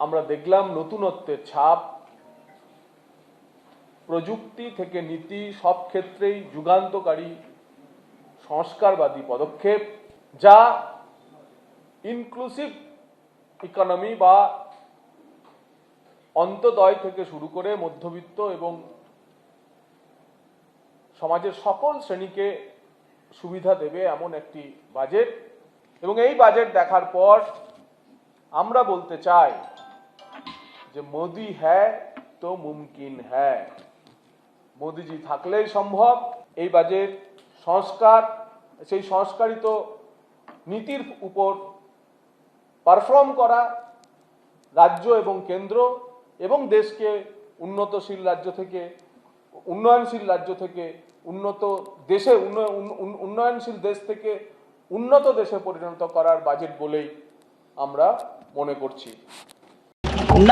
আমরা দেখলাম নতুনত্বের ছাপ, প্রযুক্তি থেকে নীতি সব ক্ষেত্রেই যুগান্তকারী সংস্কারবাদী পদক্ষেপ, যা ইনক্লুসিভ ইকোনমি বা অন্তোদয় থেকে শুরু করে মধ্যবিত্ত এবং সমাজের সকল শ্রেণীকে সুবিধা দেবে এমন একটি বাজেট। এবং এই বাজেট দেখার পর আমরা বলতে চাই যে মোদি হ্যায় তো মুমকিন হ্যায়। মোদিজি থাকলেই সম্ভব। এই বাজেট সংস্কার, সেই সংস্কারিত নীতির উপর পারফর্ম করা, রাজ্য এবং কেন্দ্র এবং দেশকে উন্নয়নশীল রাজ্য থেকে উন্নয়নশীল দেশ থেকে উন্নত দেশে পরিণত করার বাজেট বলেই আমরা মনে করছি।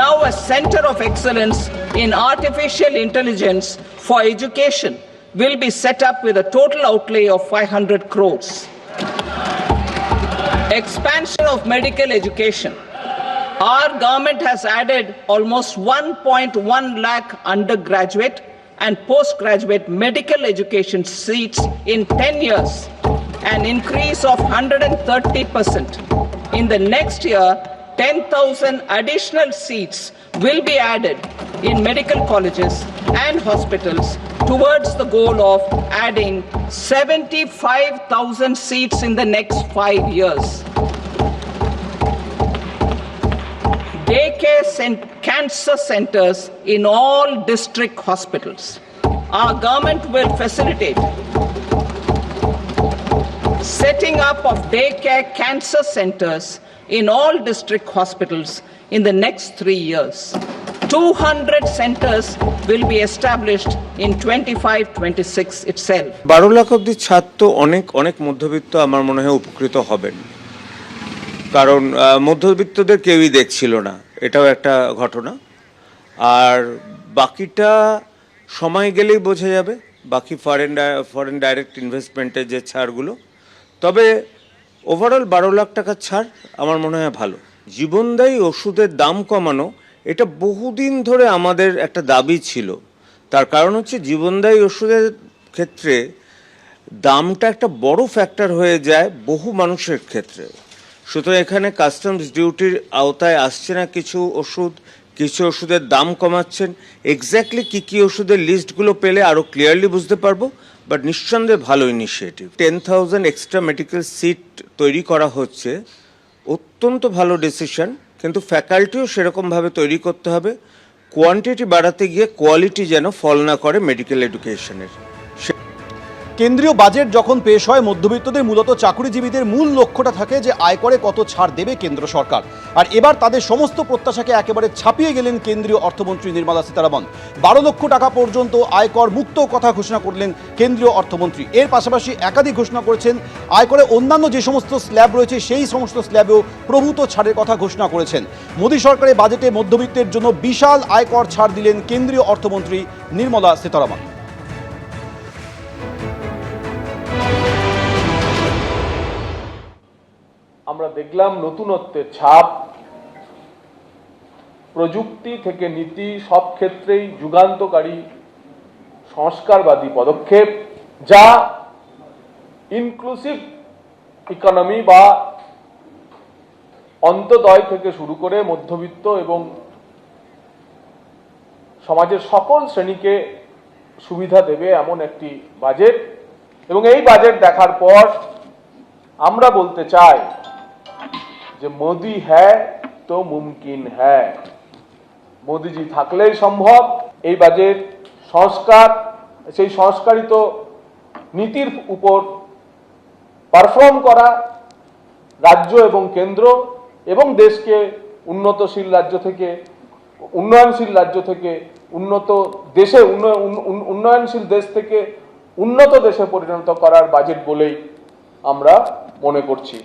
Now a center of excellence in artificial intelligence for education will be set up with a total outlay of 500 crores. Expansion of medical education. Our government has added almost 1.1 lakh undergraduate and postgraduate medical education seats in 10 years, an increase of 130%. In the next year, 10,000 additional seats will be added in medical colleges and hospitals towards the goal of adding 75,000 seats in the next 5 years. Daycare cancer centers in all district hospitals. Our government will facilitate setting up of daycare cancer centers in all district hospitals in the next 3 years. 200 centers will be established in 25-26 itself. 12 lakh অবধি ছাত্র অনেক মধ্যবিত্ত আমার মনে হয় উপকৃত হবেন, কারণ মধ্যবিত্তদের কেউই দেখছিল না, এটাও একটা ঘটনা। আর বাকিটা সময় গেলেই বোঝা যাবে, বাকি ফরেন ডাইরেক্ট ইনভেস্টমেন্টের যে ছাড়গুলো। তবে ওভারঅল 12 লাখ টাকার ছাড় আমার মনে হয় ভালো। জীবনদায়ী ওষুধের দাম কমানো, এটা বহুদিন ধরে আমাদের একটা দাবি ছিল। তার কারণ হচ্ছে জীবনদায়ী ওষুধের ক্ষেত্রে দামটা একটা বড় ফ্যাক্টর হয়ে যায় বহু মানুষের ক্ষেত্রে। সুতরাং এখানে কাস্টমস ডিউটির আওতায় আসছে না কিছু ওষুধের দাম কমাচ্ছেন। এক্স্যাক্টলি কী ওষুধের লিস্টগুলো পেলে আরও ক্লিয়ারলি বুঝতে পারবো, বাট নিঃসন্দেহে ভালো ইনিশিয়েটিভ। 10,000 এক্সট্রা মেডিকেল সিট তৈরি করা হচ্ছে, অত্যন্ত ভালো ডিসিশন, কিন্তু ফ্যাকাল্টিও সেরকমভাবে তৈরি করতে হবে, কোয়ান্টিটি বাড়াতে গিয়ে কোয়ালিটি যেন ফল না করে মেডিকেল এডুকেশনের। কেন্দ্রীয় বাজেট যখন পেশ হয়, মধ্যবিত্তদের মূলত চাকরিজীবীদের মূল লক্ষ্যটা থাকে যে আয়করে কত ছাড় দেবে কেন্দ্র সরকার। আর এবার তাদের সমস্ত প্রত্যাশাকে একেবারে ছাপিয়ে গেলেন কেন্দ্রীয় অর্থমন্ত্রী নির্মলা সীতারামন। 12 লক্ষ টাকা পর্যন্ত আয়কর মুক্ত কথা ঘোষণা করলেন কেন্দ্রীয় অর্থমন্ত্রী। এর পাশাপাশি একাধিক ঘোষণা করেছেন আয়করে অন্যান্য যে সমস্ত স্ল্যাব রয়েছে সেই সমস্ত স্ল্যাবেও প্রভূত ছাড়ের কথা ঘোষণা করেছেন। মোদী সরকারের বাজেটে মধ্যবিত্তের জন্য বিশাল আয়কর ছাড় দিলেন কেন্দ্রীয় অর্থমন্ত্রী নির্মলা সীতারামন। আমরা দেখলাম নতুনত্বের ছাপ, প্রযুক্তি থেকে নীতি সব ক্ষেত্রেই যুগান্তকারী সংস্কারবাদী পদক্ষেপ, যা ইনক্লুসিভ ইকোনমি বা অন্তোদয় থেকে শুরু করে মধ্যবিত্ত এবং সমাজের সকল শ্রেণীকে সুবিধা দেবে এমন একটি বাজেট। এবং এই বাজেট দেখার পর আমরা বলতে চাই যে মোদি হ্যায় তো মুমকিন হ্যায়। মোদিজি থাকলেই সম্ভব। এই বাজেট সংস্কার, সেই সংস্কারিত নীতির উপর পারফর্ম করা, রাজ্য এবং কেন্দ্র এবং দেশকে উন্নয়নশীল রাজ্য থেকে উন্নয়নশীল দেশ থেকে উন্নত দেশে পরিণত করার বাজেট বলেই আমরা মনে করছি।